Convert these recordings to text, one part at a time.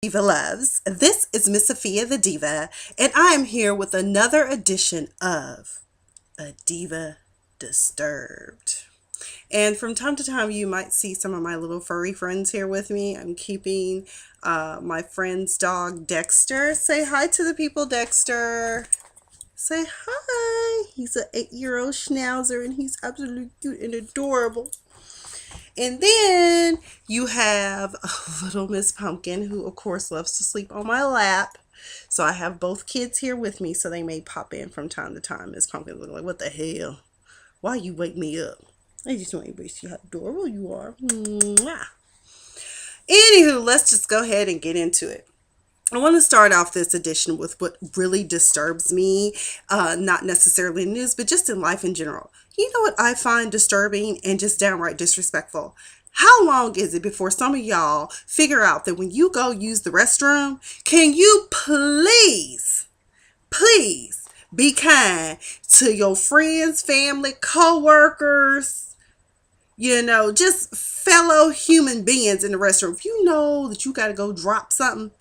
Diva Loves. This is Miss Sophia the Diva, and I am here with another edition of A Diva Disturbed. And from time to time, you might see some of my little furry friends here with me. I'm keeping my friend's dog, Dexter. Say hi to the people, Dexter. Say hi. He's an 8-year-old schnauzer, and he's absolutely cute and adorable. And then you have little Miss Pumpkin, who of course loves to sleep on my lap. So I have both kids here with me, so they may pop in from time to time. Miss Pumpkin looking like, what the hell? Why you wake me up? I just want to see how adorable you are. Mwah. Anywho, let's just go ahead and get into it. I want to start off this edition with what really disturbs me, not necessarily in news, but just in life in general. You know what I find disturbing and just downright disrespectful? How long is it before some of y'all figure out that when you go use the restroom, can you please be kind to your friends, family, co-workers, just fellow human beings in the restroom? If you know that you got to go drop something,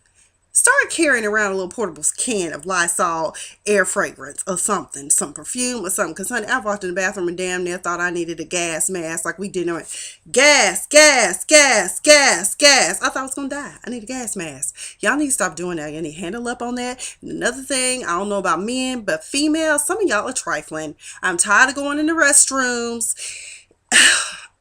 start carrying around a little portable can of Lysol air fragrance or something, some perfume or something. Because, honey, I walked in the bathroom and damn near thought I needed a gas mask like we did on it. Gas. I thought I was going to die. I need a gas mask. Y'all need to stop doing that. You need to handle up on that. And another thing, I don't know about men, but females, some of y'all are trifling. I'm tired of going in the restrooms.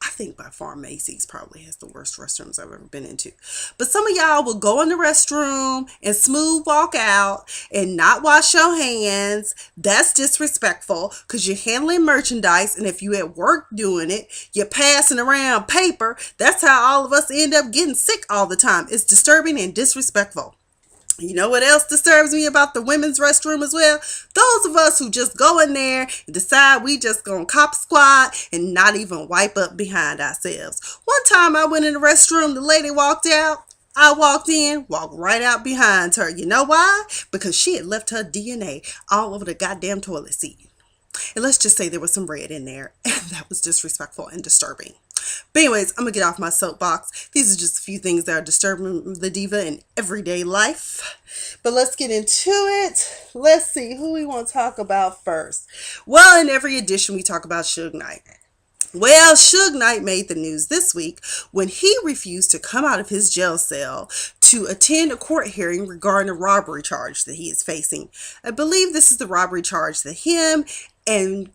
I think by far Macy's probably has the worst restrooms I've ever been into. But some of y'all will go in the restroom and smooth walk out and not wash your hands. That's disrespectful because you're handling merchandise, and if you at work doing it, you're passing around paper. That's how all of us end up getting sick all the time. It's disturbing and disrespectful. You know what else disturbs me about the women's restroom as well? Those of us who just go in there and decide we just gonna cop squat and not even wipe up behind ourselves. One time I went in the restroom, the lady walked out. I walked in, walked right out behind her. You know why? Because she had left her DNA all over the goddamn toilet seat. And let's just say there was some red in there, and that was disrespectful and disturbing. But anyways, I'm going to get off my soapbox. These are just a few things that are disturbing the diva in everyday life. But let's get into it. Let's see who we want to talk about first. Well, in every edition, we talk about Suge Knight. Well, Suge Knight made the news this week when he refused to come out of his jail cell to attend a court hearing regarding a robbery charge that he is facing. I believe this is the robbery charge that him and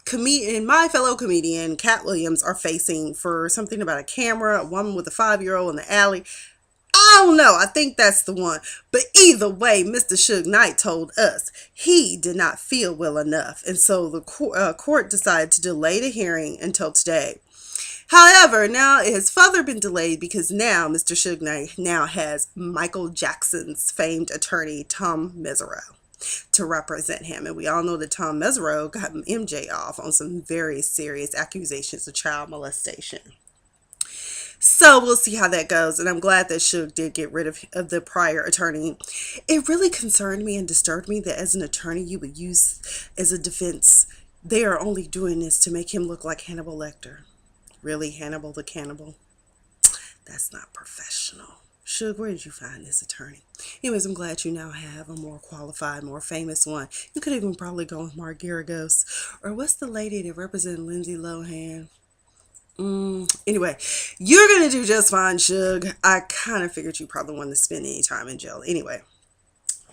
my fellow comedian, Cat Williams, are facing for something about a camera, a woman with a 5-year-old in the alley. I don't know. I think that's the one. But either way, Mr. Suge Knight told us he did not feel well enough. And so the court decided to delay the hearing until today. However, now it has further been delayed because now Mr. Suge Knight now has Michael Jackson's famed attorney, Tom Mesereau, to represent him. And we all know that Tom Mesereau got MJ off on some very serious accusations of child molestation. So we'll see how that goes. And I'm glad that Suge did get rid of the prior attorney. It really concerned me and disturbed me that as an attorney you would use as a defense. They are only doing this to make him look like Hannibal Lecter. Really, Hannibal the cannibal? That's not professional. Suge, where did you find this attorney? Anyways, I'm glad you now have a more qualified, more famous one. You could even probably go with Mark Garagos. Or what's the lady that represented Lindsay Lohan? Anyway, you're going to do just fine, Suge. I kind of figured you probably wanted to spend any time in jail. Anyway,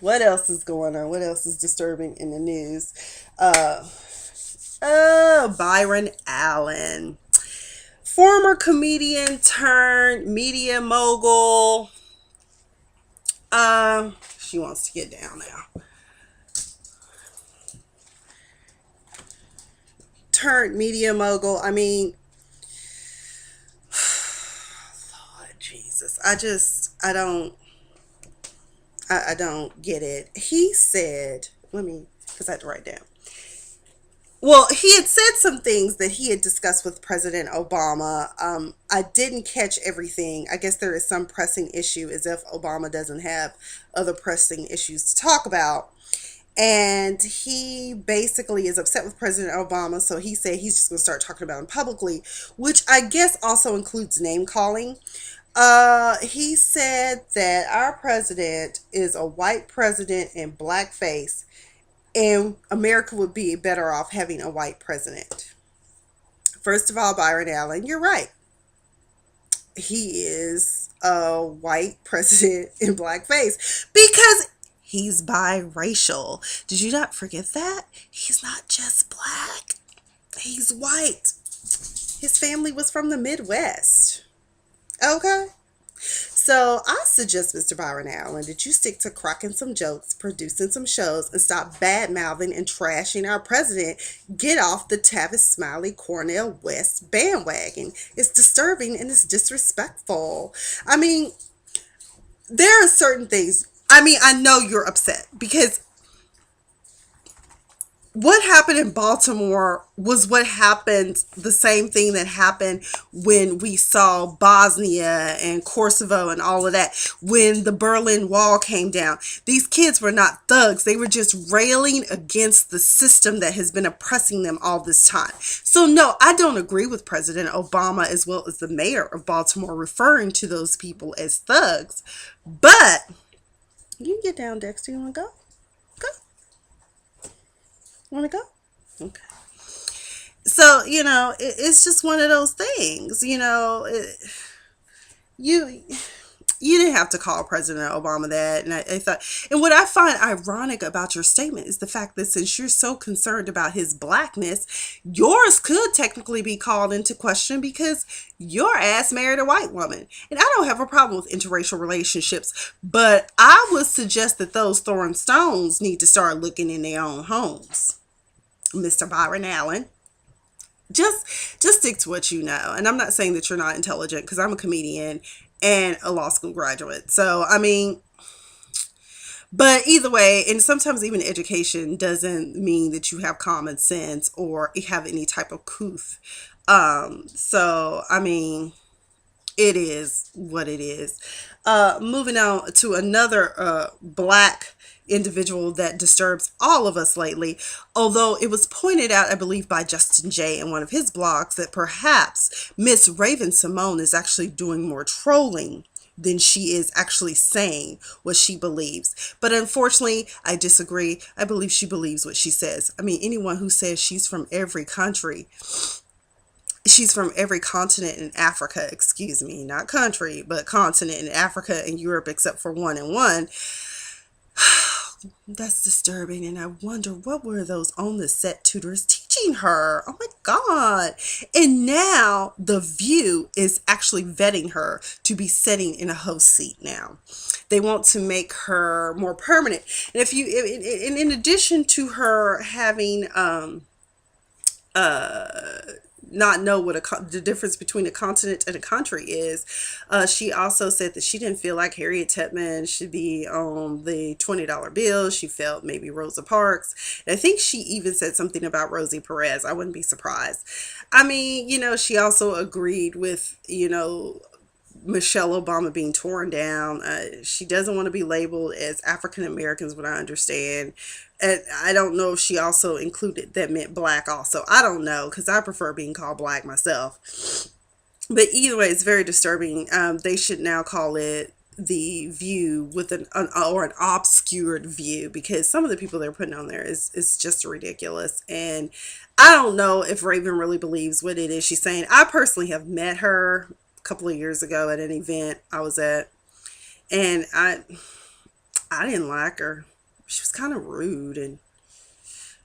what else is going on? What else is disturbing in the news? Byron Allen. Former comedian turned media mogul. She wants to get down now. Turned media mogul. I mean, Lord Jesus. I don't get it. He said, because I had to write down. Well, he had said some things that he had discussed with President Obama. I didn't catch everything. I guess there is some pressing issue, as if Obama doesn't have other pressing issues to talk about. And he basically is upset with President Obama, so he said he's just going to start talking about him publicly, which I guess also includes name calling. He said that our president is a white president in blackface, and America would be better off having a white president. First of all, Byron Allen, you're right. He is a white president in blackface because he's biracial. Did you not forget that? He's not just black, he's white. His family was from the Midwest. Okay. So I suggest, Mr. Byron Allen, that you stick to cracking some jokes, producing some shows, and stop bad mouthing and trashing our president. Get off the Tavis Smiley Cornell West bandwagon. It's disturbing and it's disrespectful. I mean, there are certain things. I mean, I know you're upset because what happened in Baltimore was what happened, the same thing that happened when we saw Bosnia and Kosovo and all of that, when the Berlin Wall came down. These kids were not thugs. They were just railing against the system that has been oppressing them all this time. So no, I don't agree with President Obama as well as the mayor of Baltimore referring to those people as thugs. But you can get down, Dexter. You want to go? Go. Want to go? Okay. So, it's just one of those things, you you didn't have to call President Obama that. And I thought, and what I find ironic about your statement is the fact that since you're so concerned about his blackness, yours could technically be called into question because your ass married a white woman. And I don't have a problem with interracial relationships, but I would suggest that those throwing stones need to start looking in their own homes. Mr. Byron Allen, just stick to what you know. And I'm not saying that you're not intelligent because I'm a comedian and a law school graduate. So, I mean, but either way, and sometimes even education doesn't mean that you have common sense or have any type of couth. So, I mean, it is what it is. Moving on to another black individual that disturbs all of us lately, although it was pointed out, I believe, by Justin J in one of his blogs that perhaps Miss Raven-Symoné is actually doing more trolling than she is actually saying what she believes. But unfortunately, I disagree. I believe she believes what she says. I mean, anyone who says she's from every country, she's from every continent in Africa, excuse me, not country, but continent in Africa and Europe except for one and one. That's disturbing, and I wonder what were those on the set tutors teaching her. Oh my God. And now The View is actually vetting her to be sitting in a host seat now. They want to make her more permanent. And in addition to her having not know what the difference between a continent and a country is. She also said that she didn't feel like Harriet Tubman should be on the $20 bill. She felt maybe Rosa Parks. And I think she even said something about Rosie Perez. I wouldn't be surprised. I mean, she also agreed with, Michelle Obama being torn down. She doesn't want to be labeled as African Americans, what I understand. And I don't know if she also included that meant black also. I don't know, because I prefer being called black myself. But either way, it's very disturbing. They should now call it The View with an obscured view, because some of the people they're putting on there is just ridiculous. And I don't know if Raven really believes what it is she's saying. I personally have met her couple of years ago at an event I was at, and I didn't like her. She was kind of rude and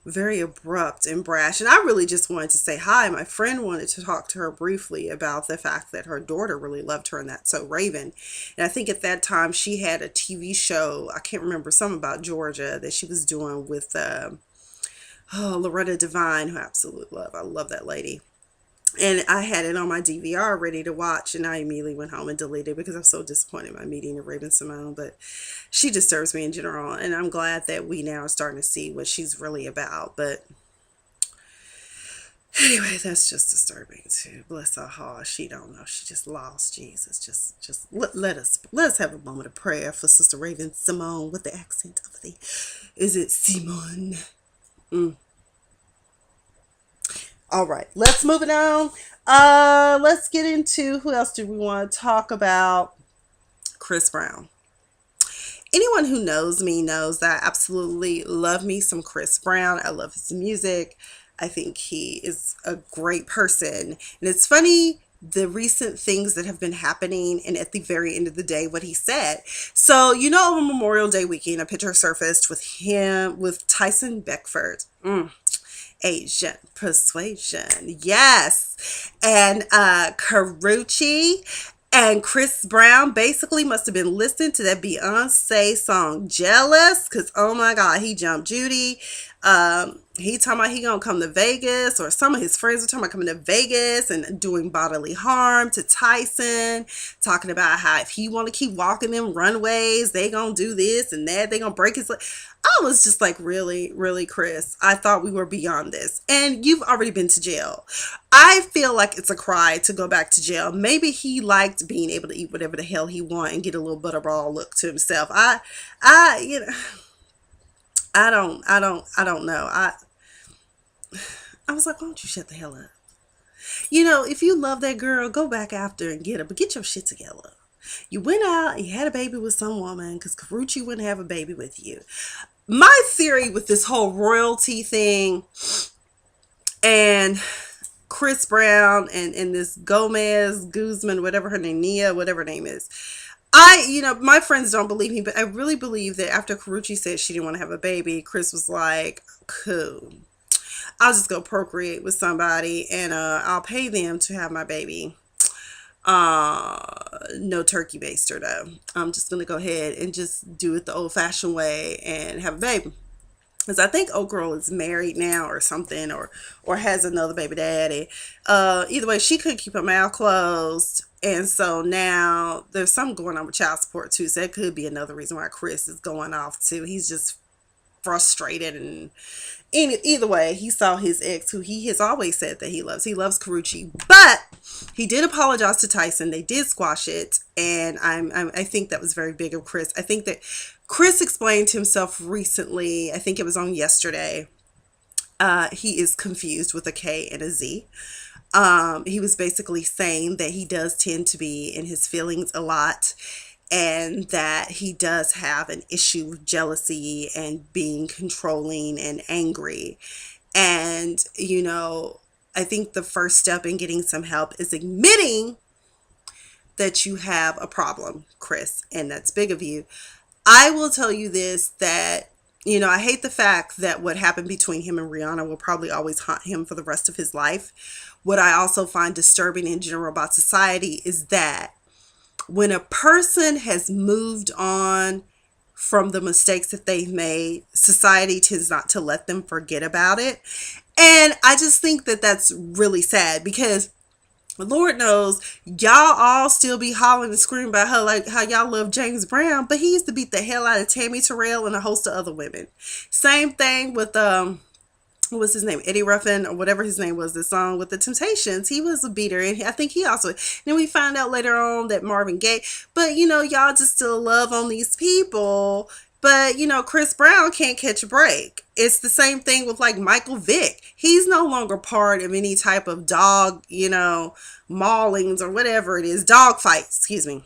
very abrupt and brash, and I really just wanted to say hi. My friend wanted to talk to her briefly about the fact that her daughter really loved her, and that's so Raven. And I think at that time she had a TV show, I can't remember, something about Georgia that she was doing with Loretta Devine, who I absolutely love. I love that lady. And I had it on my DVR ready to watch, and I immediately went home and deleted it because I'm so disappointed in my meeting of Raven-Symoné. But she disturbs me in general, and I'm glad that we now are starting to see what she's really about. But anyway, that's just disturbing too. Bless her heart. She don't know. She just lost Jesus. Just let us have a moment of prayer for Sister Raven-Symoné with the accent of is it Simone? All right, let's move it on. Let's get into who else do we want to talk about? Chris Brown. Anyone who knows me knows that I absolutely love me some Chris Brown. I love his music. I think he is a great person. And it's funny the recent things that have been happening and at the very end of the day what he said. So, over Memorial Day weekend, a picture surfaced with him with Tyson Beckford. Asian persuasion. Yes. And Karuchi and Chris Brown basically must have been listening to that Beyonce song Jealous, because oh my God, he jumped Judy. He talking about he gonna come to Vegas, or some of his friends were talking about coming to Vegas and doing bodily harm to Tyson, talking about how if he want to keep walking them runways, they gonna do this and that, they gonna break his leg. I was just like, really, really, Chris, I thought we were beyond this. And you've already been to jail. I feel like it's a cry to go back to jail. Maybe he liked being able to eat whatever the hell he want and get a little butterball look to himself. I don't know. I was like, why don't you shut the hell up? If you love that girl, go back after and get her, but get your shit together. You went out and you had a baby with some woman because Karuchi wouldn't have a baby with you. My theory with this whole royalty thing and Chris Brown and this Guzman, whatever her name, Nia, whatever her name is. My friends don't believe me, but I really believe that after Karuchi said she didn't want to have a baby, Chris was like, cool. I'll just go procreate with somebody and I'll pay them to have my baby. No turkey baster though. I'm just gonna go ahead and just do it the old fashioned way and have a baby. Because I think old girl is married now or something, or has another baby daddy. Either way, she couldn't keep her mouth closed. And so now there's something going on with child support too. So that could be another reason why Chris is going off too. He's just frustrated, and either way, he saw his ex, who he has always said that he loves. He loves Karuchi, but he did apologize to Tyson. They did squash it, and I think that was very big of Chris. I think that Chris explained himself recently. I think it was on yesterday. He is confused with a K and a Z. He was basically saying that he does tend to be in his feelings a lot, and that he does have an issue with jealousy and being controlling and angry. And, I think the first step in getting some help is admitting that you have a problem, Chris, and that's big of you. I will tell you this, that, I hate the fact that what happened between him and Rihanna will probably always haunt him for the rest of his life. What I also find disturbing in general about society is that when a person has moved on from the mistakes that they've made, society tends not to let them forget about it. And I just think that that's really sad, because Lord knows y'all all still be hollering and screaming about her like how y'all love James Brown, but he used to beat the hell out of Tammy Terrell and a host of other women. Same thing with what was his name? Eddie Ruffin, or whatever his name was, the song with the Temptations. He was a beater, and I think he also, then we find out later on that Marvin Gaye, but y'all just still love on these people. But Chris Brown can't catch a break. It's the same thing with like Michael Vick. He's no longer part of any type of dog, maulings or whatever it is, dog fights, excuse me.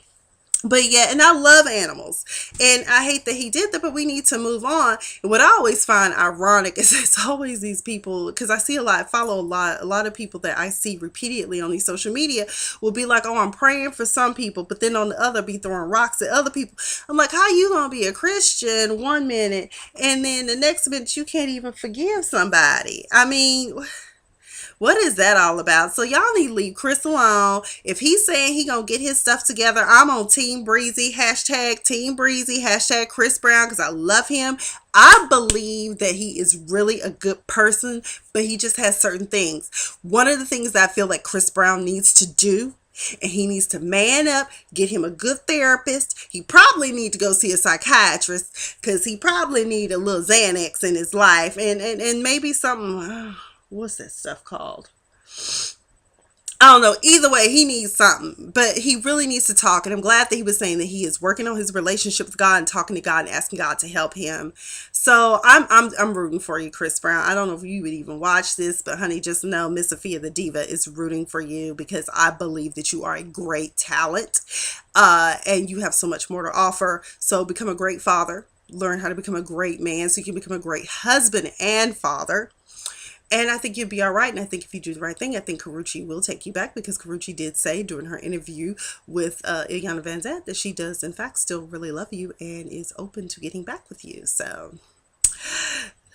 But yeah, and I love animals, and I hate that he did that, but we need to move on. And what I always find ironic is it's always these people, because I see follow a lot of people that I see repeatedly on these social media will be like, oh, I'm praying for some people, but then on the other be throwing rocks at other people. I'm like, how you gonna be a Christian one minute and then the next minute you can't even forgive somebody? I mean, what is that all about? So y'all need to leave Chris alone. If he's saying he gonna get his stuff together, I'm on Team Breezy, hashtag Team Breezy, hashtag Chris Brown, because I love him. I believe that he is really a good person, but he just has certain things. One of the things that I feel like Chris Brown needs to do, and he needs to man up, get him a good therapist. He probably need to go see a psychiatrist, because he probably need a little Xanax in his life, and maybe something... what's that stuff called? I don't know. Either way, he needs something, but he really needs to talk. And I'm glad that he was saying that he is working on his relationship with God and talking to God and asking God to help him. So I'm rooting for you, Chris Brown. I don't know if you would even watch this, but honey, just know Miss Sophia the Diva is rooting for you because I believe that you are a great talent, and you have so much more to offer. So become a great father. Learn how to become a great man so you can become a great husband and father. And I think you'll be all right. And I think if you do the right thing, I think Karuchi will take you back because Karuchi did say during her interview with Ilyana Van Zant that she does, in fact, still really love you and is open to getting back with you. So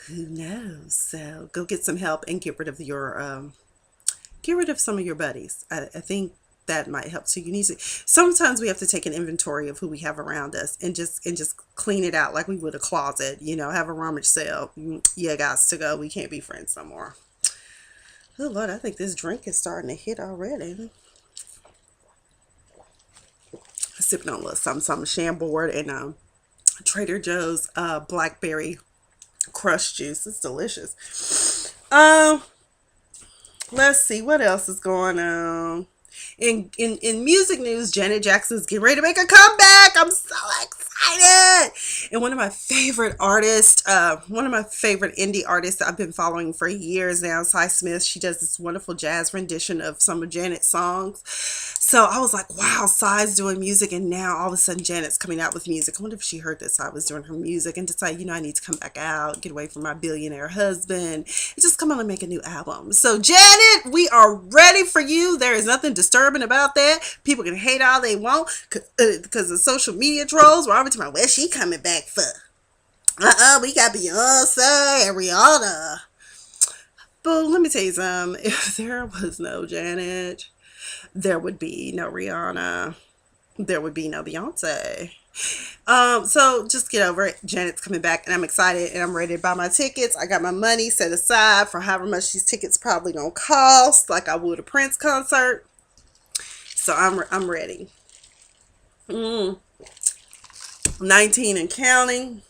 who knows? So go get some help and get rid of some of your buddies. I think that might help. So you need to, sometimes we have to take an inventory of who we have around us and just clean it out like we would a closet, have a rummage sale. Yeah, guys, to go. We can't be friends no more. Oh Lord, I think this drink is starting to hit already. Sipping on a little something Chambord and Trader Joe's blackberry crush juice. It's delicious. Let's see what else is going on. In music news, Janet Jackson's getting ready to make a comeback. I'm so excited. And one of my favorite artists, one of my favorite indie artists that I've been following for years now, Cy Smith. She does this wonderful jazz rendition of some of Janet's songs. So I was like, wow, Cy's doing music, and now all of a sudden Janet's coming out with music. I wonder if she heard that Cy was doing her music and decided, I need to come back out, get away from my billionaire husband, and just come on and make a new album. So Janet, we are ready for you. There is nothing disturbing about that. People can hate all they want because of social media trolls. We're already talking about where she coming back for. We got Beyonce and Rihanna. But let me tell you something. If there was no Janet, there would be no Rihanna. There would be no Beyonce. So just get over it. Janet's coming back and I'm excited and I'm ready to buy my tickets. I got my money set aside for however much these tickets probably gonna cost, like I would a Prince concert. So I'm ready. 19 and counting.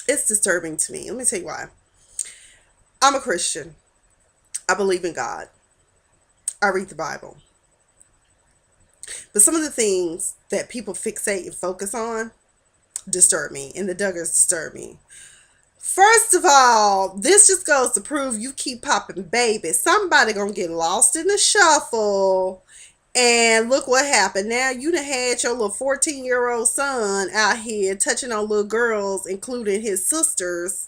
It's disturbing to me. Let me tell you why. I'm a Christian. I believe in God. I read the Bible. But some of the things that people fixate and focus on disturb me, and the Duggars disturb me. First of all, this just goes to prove you keep popping baby. Somebody gonna get lost in the shuffle. And look what happened. Now you done had your little 14-year-old son out here touching on little girls, including his sisters.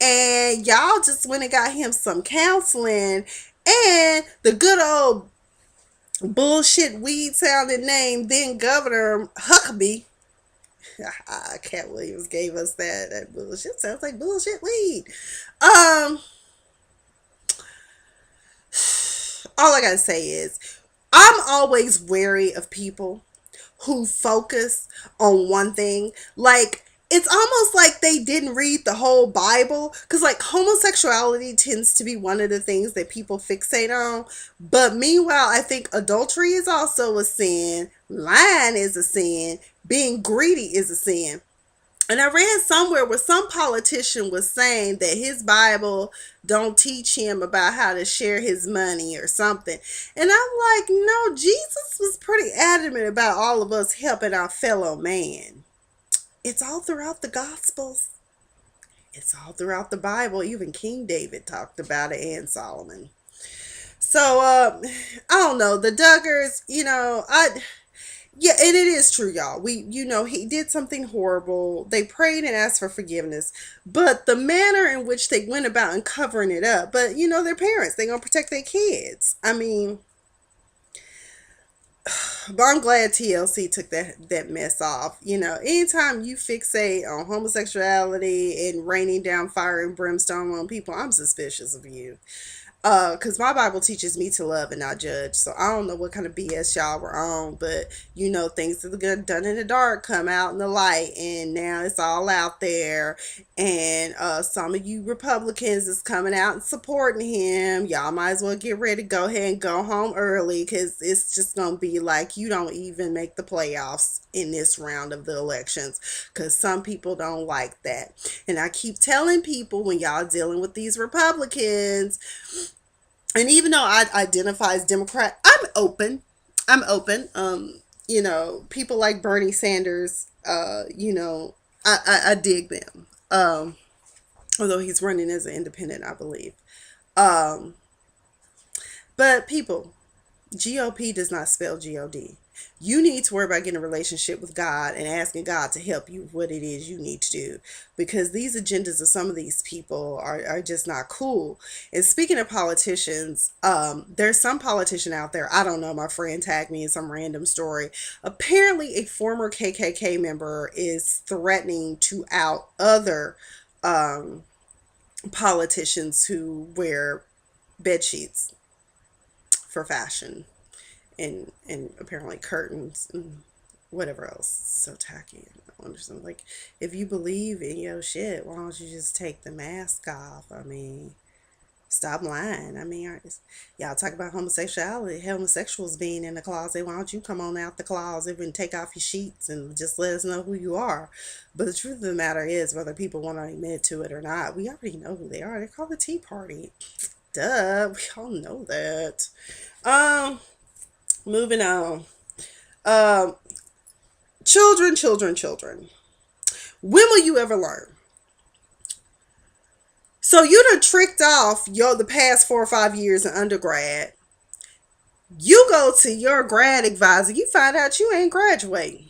And y'all just went and got him some counseling. And the good old bullshit weed sounding name, then Governor Huckabee. Cat Williams gave us that bullshit. Sounds like bullshit weed. All I gotta say is I'm always wary of people who focus on one thing. Like, it's almost like they didn't read the whole Bible. Because, like, homosexuality tends to be one of the things that people fixate on. But meanwhile, I think adultery is also a sin. Lying is a sin. Being greedy is a sin. And I read somewhere where some politician was saying that his Bible don't teach him about how to share his money or something. And I'm like, no, Jesus was pretty adamant about all of us helping our fellow man. It's all throughout the Gospels. It's all throughout the Bible. Even King David talked about it, and Solomon. So, I don't know. The Duggars, yeah, and it is true, y'all. He did something horrible. They prayed and asked for forgiveness. But the manner in which they went about and covering it up, but, their parents, they're going to protect their kids. I mean, but I'm glad TLC took that mess off. Anytime you fixate on homosexuality and raining down fire and brimstone on people, I'm suspicious of you. Because my Bible teaches me to love and not judge. So I don't know what kind of BS y'all were on, but things that are done in the dark come out in the light, and now it's all out there. And some of you Republicans is coming out and supporting him. Y'all might as well get ready to go ahead and go home early, because it's just gonna be like you don't even make the playoffs in this round of the elections, because some people don't like that. And I keep telling people, when y'all dealing with these Republicans, And even though I identify as Democrat, I'm open. I'm open. People like Bernie Sanders, I dig them. Although he's running as an independent, I believe. Um, but people, GOP does not spell God. You need to worry about getting a relationship with God and asking God to help you with what it is you need to do. Because these agendas of some of these people are just not cool. And speaking of politicians, there's some politician out there, I don't know, my friend tagged me in some random story. Apparently, a former KKK member is threatening to out other um, politicians who wear bed sheets for fashion and apparently curtains and whatever else. So tacky. I understand. Like, if you believe in your shit, why don't you just take the mask off? I mean, stop lying. I mean, y'all talk about homosexuality, homosexuals being in the closet. Why don't you come on out the closet and take off your sheets and just let us know who you are? But the truth of the matter is, whether people want to admit to it or not, we already know who they are. They're called the Tea Party. Duh, we all know that. Um, Moving on. Um, Children, children, children. When will you ever learn? So you done tricked off the past 4 or 5 years in undergrad. You go to your grad advisor, you find out you ain't graduating.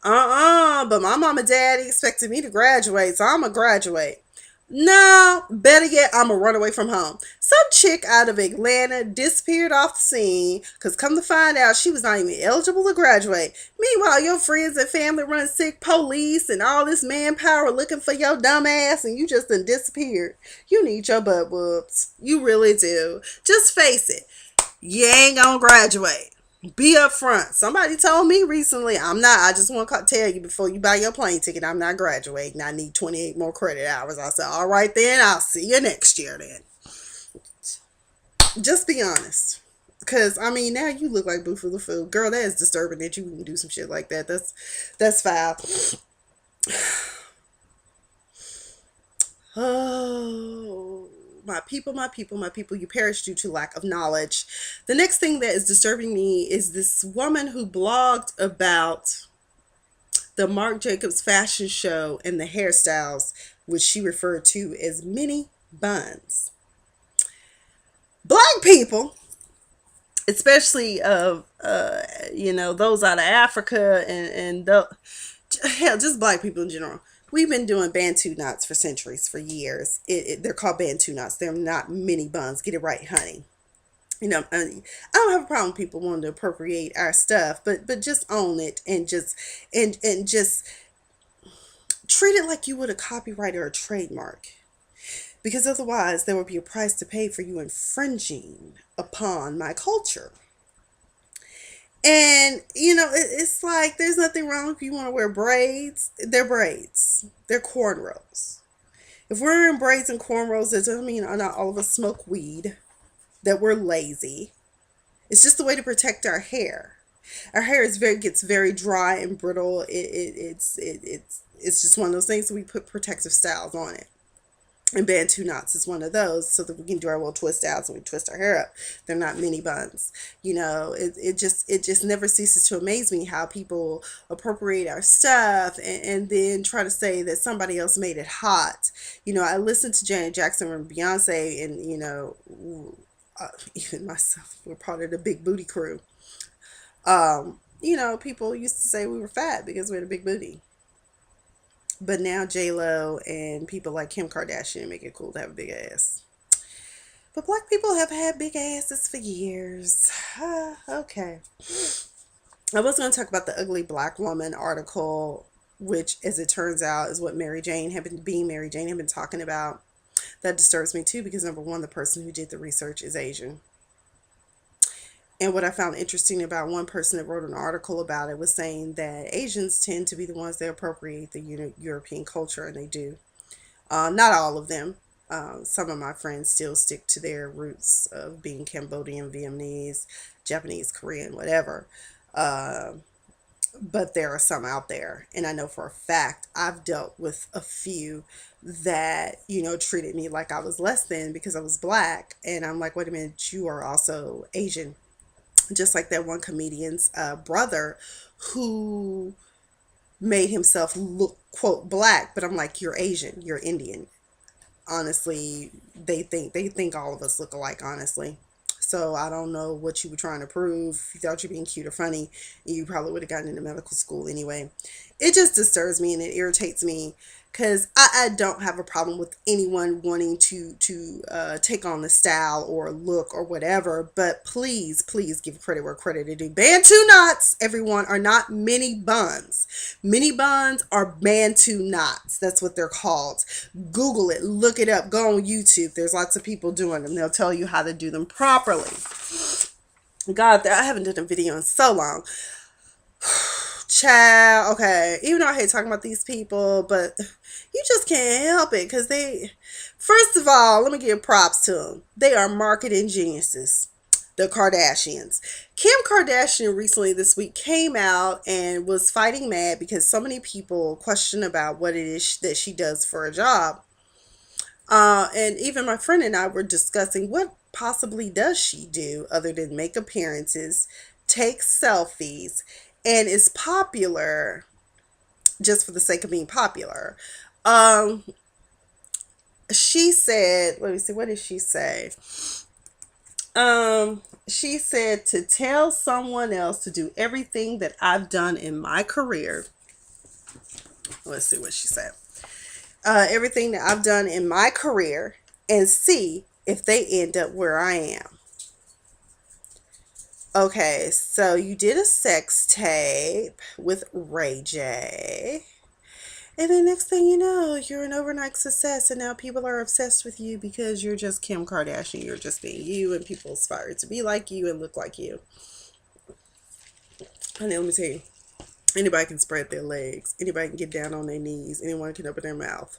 But my mom and daddy expected me to graduate, so I'm gonna graduate. No, better yet, I'm gonna run away from home. Some chick out of Atlanta disappeared off the scene because come to find out she was not even eligible to graduate. Meanwhile, your friends and family run sick police and all this manpower looking for your dumb ass and you just done disappeared. You need your butt whoops. You really do. Just face it. You ain't gonna graduate. Be upfront. Somebody told me recently, I'm not, I just want to tell you before you buy your plane ticket, I'm not graduating. I need 28 more credit hours. I said, all right then, I'll see you next year then. Just be honest. Because, I mean, now you look like Boo for the Food. Girl, that is disturbing that you can do some shit like that. That's foul. Oh, my people, my people, my people, you perish due to lack of knowledge. The next thing that is disturbing me is this woman who blogged about the Marc Jacobs fashion show and the hairstyles, which she referred to as mini buns. Black people, especially those out of Africa hell, just black people in general. We've been doing Bantu knots for centuries, for years. They're called Bantu knots. They're not mini buns. Get it right, honey. I don't have a problem with people wanting to appropriate our stuff, but just own it and just treat it like you would a copyright or a trademark. Because otherwise, there would be a price to pay for you infringing upon my culture. And, it's like there's nothing wrong if you want to wear braids. They're braids. They're cornrows. If we're wearing braids and cornrows, that doesn't mean not all of us smoke weed, that we're lazy. It's just a way to protect our hair. Our hair gets very dry and brittle. It's just one of those things that we put protective styles on it. And Bantu knots is one of those, so that we can do our little twist outs and we twist our hair up. They're not mini buns. It just never ceases to amaze me how people appropriate our stuff and then try to say that somebody else made it hot. I listened to Janet Jackson and Beyonce, and even myself, we're part of the big booty crew. People used to say we were fat because we had a big booty. But now J-Lo and people like Kim Kardashian make it cool to have a big ass. But black people have had big asses for years. Okay. I was going to talk about the ugly black woman article, which, as it turns out, is what Mary Jane had been talking about. That disturbs me too, because number one, the person who did the research is Asian. And what I found interesting about one person that wrote an article about it was saying that Asians tend to be the ones that appropriate the European culture, and they do. Not all of them. Some of my friends still stick to their roots of being Cambodian, Vietnamese, Japanese, Korean, whatever. but there are some out there, and I know for a fact I've dealt with a few that, treated me like I was less than because I was black, and I'm like, wait a minute, you are also Asian. Just like that one comedian's brother who made himself look quote black, but I'm like, you're Asian, you're Indian. Honestly, they think all of us look alike, honestly. So I don't know what you were trying to prove. If you thought you were being cute or funny, you probably would have gotten into medical school anyway. It just disturbs me and it irritates me because I don't have a problem with anyone wanting to take on the style or look or whatever. But please, please give credit where credit is due. Bantu knots, everyone, are not mini buns. Mini buns are Bantu knots. That's what they're called. Google it, look it up, go on YouTube. There's lots of people doing them. They'll tell you how to do them properly. God, I haven't done a video in so long. Child, okay. Even though I hate talking about these people, but you just can't help it because first of all, let me give props to them. They are marketing geniuses. The Kardashians. Kim Kardashian recently this week came out and was fighting mad because so many people question about what it is that she does for a job. And even my friend and I were discussing what possibly does she do other than make appearances, take selfies, and is popular just for the sake of being popular. Um, she said, let me see, what did she say? She said to tell someone else to do everything that I've done in my career. Let's see what she said. Everything that I've done in my career and see if they end up where I am. Okay, so you did a sex tape with Ray J. And then next thing you know, you're an overnight success, and now people are obsessed with you because you're just Kim Kardashian. You're just being you, and people aspire to be like you and look like you. And then let me tell you, anybody can spread their legs. Anybody can get down on their knees. Anyone can open their mouth.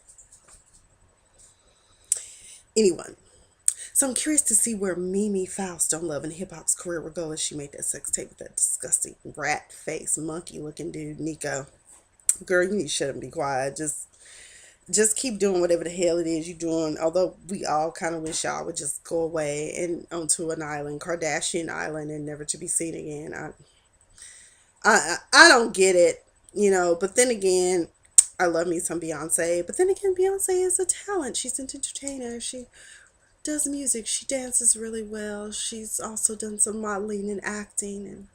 Anyone. So I'm curious to see where Mimi Faust on Love and Hip Hop's career will go as she made that sex tape with that disgusting rat face, monkey looking dude, Nico. Girl, you need to shut up and be quiet. Just keep doing whatever the hell it is you're doing. Although we all kind of wish y'all would just go away and onto an island, Kardashian Island, and never to be seen again. I don't get it, But then again, I love me some Beyonce. But then again, Beyonce is a talent. She's an entertainer. She does music. She dances really well. She's also done some modeling and acting. And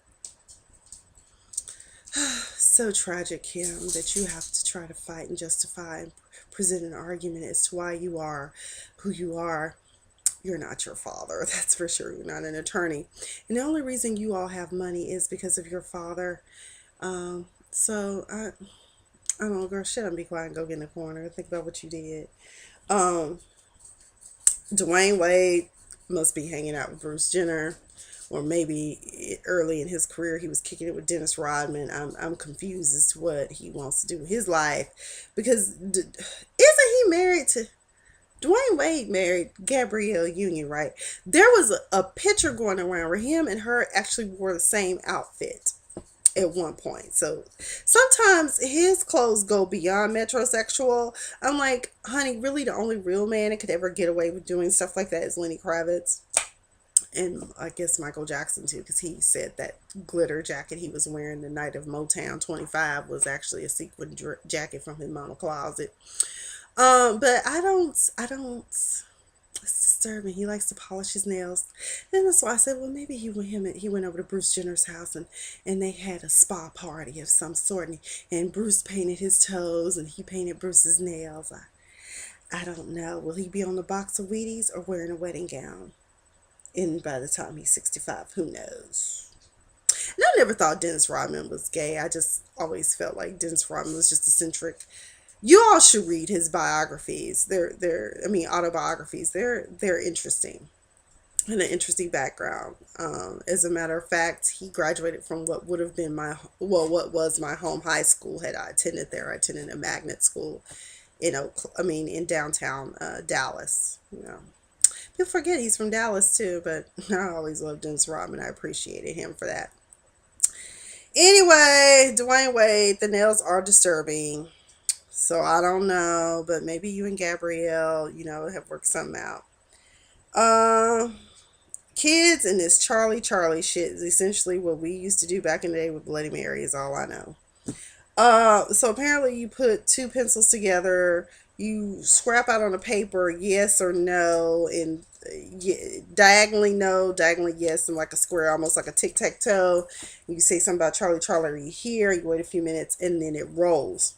so tragic, Kim, that you have to try to fight and justify and present an argument as to why you are who you are. You're not your father, that's for sure. You're not an attorney. And the only reason you all have money is because of your father. So I don't know, girl, shut up and be quiet and go get in the corner. Think about what you did. Dwayne Wade must be hanging out with Bruce Jenner, or maybe early in his career he was kicking it with Dennis Rodman. I'm confused as to what he wants to do with his life, because isn't he married to Dwayne Wade? Married Gabrielle Union, right? There was a picture going around where him and her actually wore the same outfit at one point. So sometimes his clothes go beyond metrosexual. I'm like, honey, really the only real man that could ever get away with doing stuff like that is Lenny Kravitz. And I guess Michael Jackson too, because he said that glitter jacket he was wearing the night of Motown 25 was actually a sequin jacket from his mama closet. But I don't, it's disturbing. He likes to polish his nails. And that's why I said, well, maybe he went over to Bruce Jenner's house and they had a spa party of some sort, and Bruce painted his toes and he painted Bruce's nails. I don't know. Will he be on the box of Wheaties or wearing a wedding gown? And by the time he's 65, who knows? And I never thought Dennis Rodman was gay. I just always felt like Dennis Rodman was just eccentric. You all should read his biographies. Autobiographies. They're interesting, and an interesting background. As a matter of fact, he graduated from what would have been what was my home high school. Had I attended there, I attended a magnet school in downtown Dallas. People forget he's from Dallas too, but I always loved Dennis Rodman. I appreciated him for that. Anyway, Dwayne Wade, the nails are disturbing. So I don't know, but maybe you and Gabrielle, have worked something out. Um, Kids and this Charlie shit is essentially what we used to do back in the day with Bloody Mary, is all I know. So apparently you put two pencils together, you scrap out on a paper yes or no, and diagonally no, diagonally yes, and like a square, almost like a tic tac toe. You say something about Charlie here, you wait a few minutes, and then it rolls.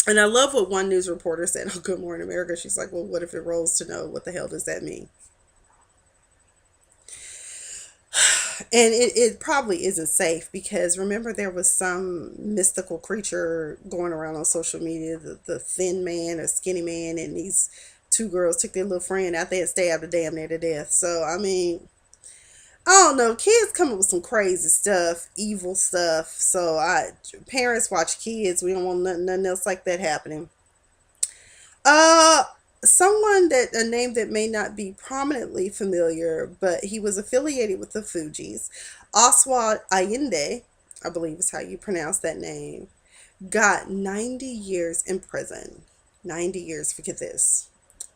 And I love what one news reporter said on Good Morning America. She's like, well, what if it rolls to no? What the hell does that mean? And it probably isn't safe, because remember there was some mystical creature going around on social media, the thin man or skinny man, and these two girls took their little friend out there and stabbed her damn near to death. So I mean, I don't know. Kids come up with some crazy stuff, evil stuff. So parents watch kids. We don't want nothing else like that happening. Uh, Someone that a name that may not be prominently familiar, but he was affiliated with the Fugees. Oswald Allende, I believe is how you pronounce that name, got 90 years in prison. 90 years. Forget this.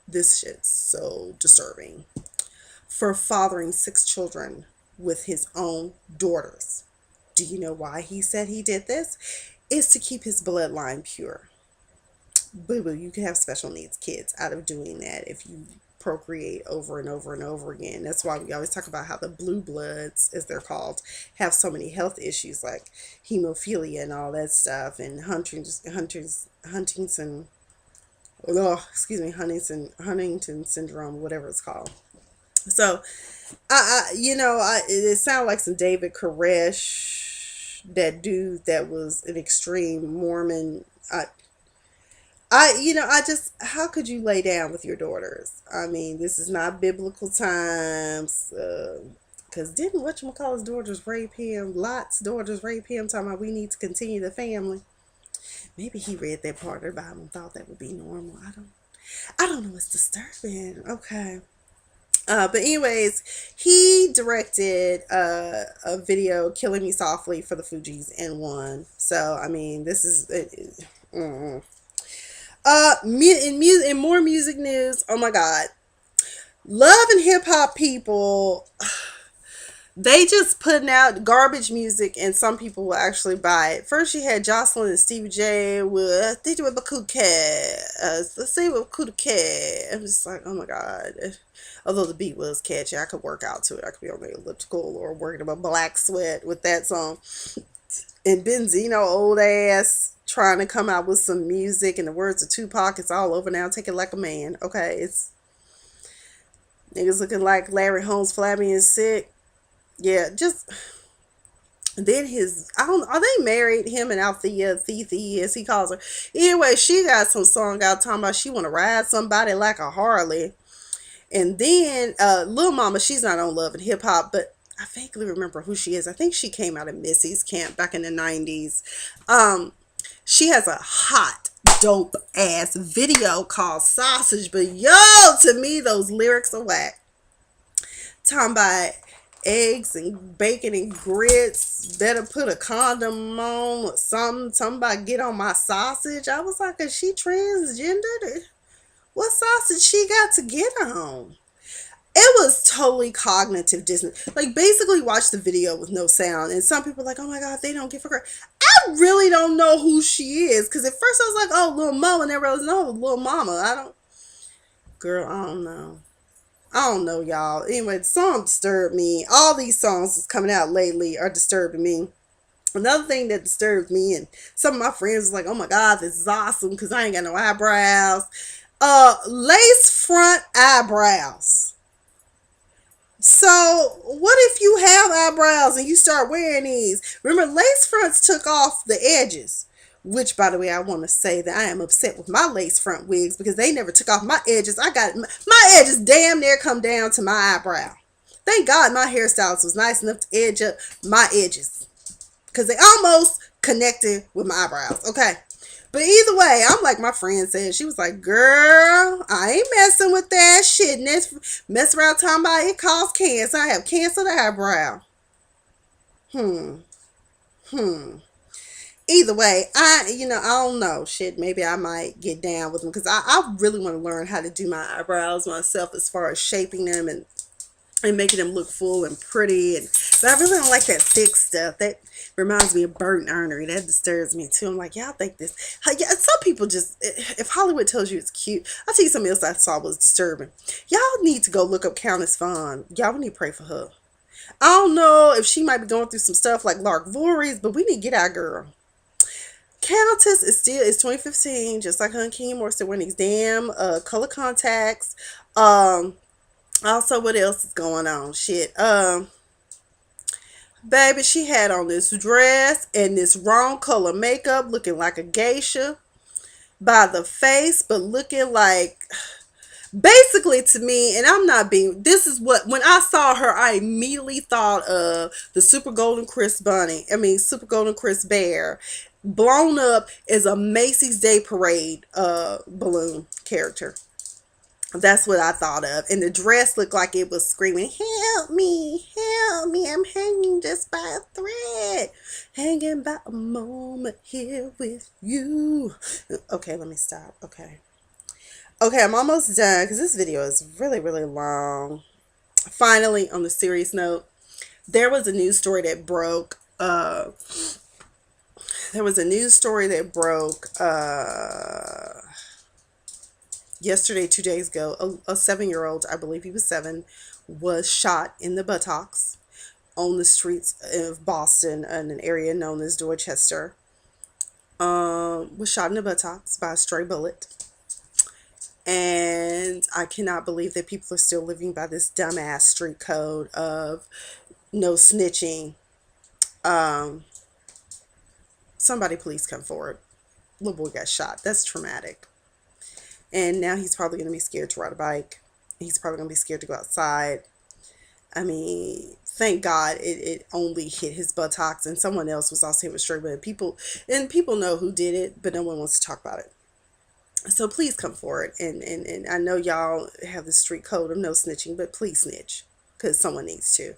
This shit's so disturbing. For fathering six children with his own daughters. Do you know why he said he did this? It's to keep his bloodline pure. Boo boo, you can have special needs kids out of doing that if you procreate over and over and over again. That's why we always talk about how the blue bloods, as they're called, have so many health issues like hemophilia and all that stuff, and Huntington, oh, excuse me, Huntington syndrome, whatever it's called. So, it sounded like some David Koresh, that dude that was an extreme Mormon. How could you lay down with your daughters? I mean, this is not biblical times. Because didn't whatchamacallit's daughters rape him? Lot's daughters rape him, talking about we need to continue the family. Maybe he read that part of the Bible and thought that would be normal. I don't know. It's disturbing. Okay. But anyways, he directed a video, "Killing Me Softly," for the Fugees, and won. So I mean, this is. In more music news, oh my God, love and hip hop people, they just putting out garbage music, and some people will actually buy it. First, you had Jocelyn and Stevie J with "I think with Bakuke," let's say with Kuduke. I'm just like, oh my God. Although the beat was catchy, I could work out to it. I could be on the elliptical or working about Black Sweat with that song. And Benzino, old ass, trying to come out with some music, and the words of Tupac, it's all over now. Take it like a man. Okay, it's niggas looking like Larry Holmes, flabby and sick. Yeah, just then I don't, are they married? Him and Althea, Thithi, as he calls her. Anyway, she got some song out talking about she want to ride somebody like a Harley. And then Lil Mama, she's not on Love and Hip Hop, but I vaguely remember who she is. I think she came out of Missy's camp back in the 90s. She has a hot, dope ass video called Sausage, but yo, to me, those lyrics are whack. Talking about eggs and bacon and grits, better put a condom on or something about get on my sausage. I was like, is she transgendered? What sausage she got to get on? It was totally cognitive dissonance. Like, basically watch the video with no sound. And some people are like, oh my God, they don't give a crap. I really don't know who she is. Because at first I was like, oh, Lil Mo. And everybody was, no, Lil Mama. Girl, I don't know. I don't know, y'all. Anyway, the song disturbed me. All these songs that's coming out lately are disturbing me. Another thing that disturbed me, and some of my friends was like, oh my God, this is awesome because I ain't got no eyebrows. Lace front eyebrows. So what if you have eyebrows and you start wearing these? Remember, lace fronts took off the edges, which, by the way, I want to say that I am upset with my lace front wigs because they never took off my edges. I got my edges damn near come down to my eyebrow. Thank God my hairstylist was nice enough to edge up my edges because they almost connected with my eyebrows. Okay. But either way, I'm like my friend said. She was like, girl, I ain't messing with that shit. Next, mess around talking about it causes cancer. I have cancer of the eyebrow. Either way, I don't know. Shit, maybe I might get down with them because I really want to learn how to do my eyebrows myself as far as shaping them and making them look full and pretty. But I really don't like that thick stuff. That reminds me of burnt ironry. That disturbs me too. I'm like, y'all think this? Yeah, some people just, if Hollywood tells you it's cute, I'll tell you something else I saw was disturbing. Y'all need to go look up Countess Vaughn. Y'all need to pray for her. I don't know if she might be going through some stuff like Lark Voorhees, but we need to get our girl. Countess is 2015, just like her and King Moore still wearing these damn color contacts. Also, what else is going on? Shit. Baby, she had on this dress and this wrong color makeup, looking like a geisha by the face, but looking like, basically to me, and I'm not being, this is what, when I saw her, I immediately thought of the Super Golden Crisp Super Golden Crisp Bear, blown up as a Macy's Day Parade balloon character. That's what I thought of. And the dress looked like it was screaming, help me, I'm hanging just by a thread. Hanging by a moment here with you. Okay, let me stop. Okay, I'm almost done because this video is really, really long. Finally, on the serious note, there was a news story that broke. Yesterday, 2 days ago. A 7-year-old, I believe he was 7, was shot in the buttocks on the streets of Boston in an area known as Dorchester. Was shot in the buttocks by a stray bullet. And I cannot believe that people are still living by this dumbass street code of no snitching. Somebody please come forward. Little boy got shot. That's traumatic. And now he's probably going to be scared to ride a bike. He's probably going to be scared to go outside. I mean, thank God it only hit his buttocks, and someone else was also hit with straight bullet. People know who did it, but no one wants to talk about it. So please come forward. And I know y'all have the street code of no snitching, but please snitch because someone needs to.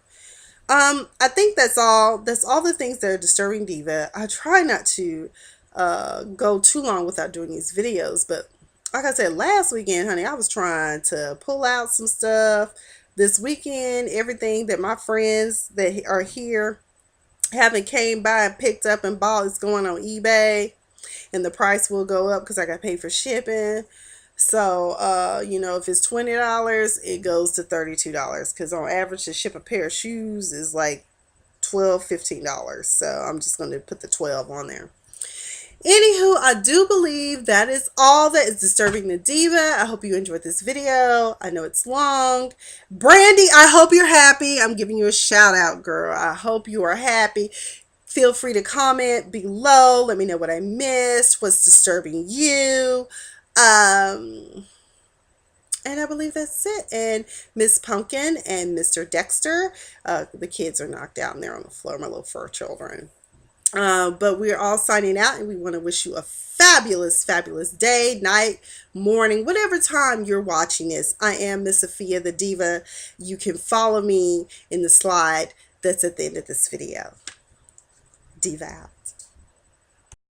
I think that's all. That's all the things that are disturbing Diva. I try not to go too long without doing these videos, but like I said, last weekend, honey, I was trying to pull out some stuff. This weekend, everything that my friends that are here haven't came by and picked up and bought is going on eBay. And the price will go up because I got paid for shipping. So, if it's $20, it goes to $32. Because on average, to ship a pair of shoes is like $12, $15. So, I'm just going to put the 12 on there. Anywho, I do believe that is all that is disturbing the Diva. I hope you enjoyed this video. I know it's long. Brandy, I hope you're happy. I'm giving you a shout out, girl. I hope you are happy. Feel free to comment below. Let me know what I missed. What's disturbing you? And I believe that's it. And Miss Pumpkin and Mr. Dexter, the kids are knocked out and they're on the floor, my little fur children. But we're all signing out, and we want to wish you a fabulous, fabulous day, night, morning, whatever time you're watching this. I am Miss Sophia the Diva. You can follow me in the slide that's at the end of this video. Diva out.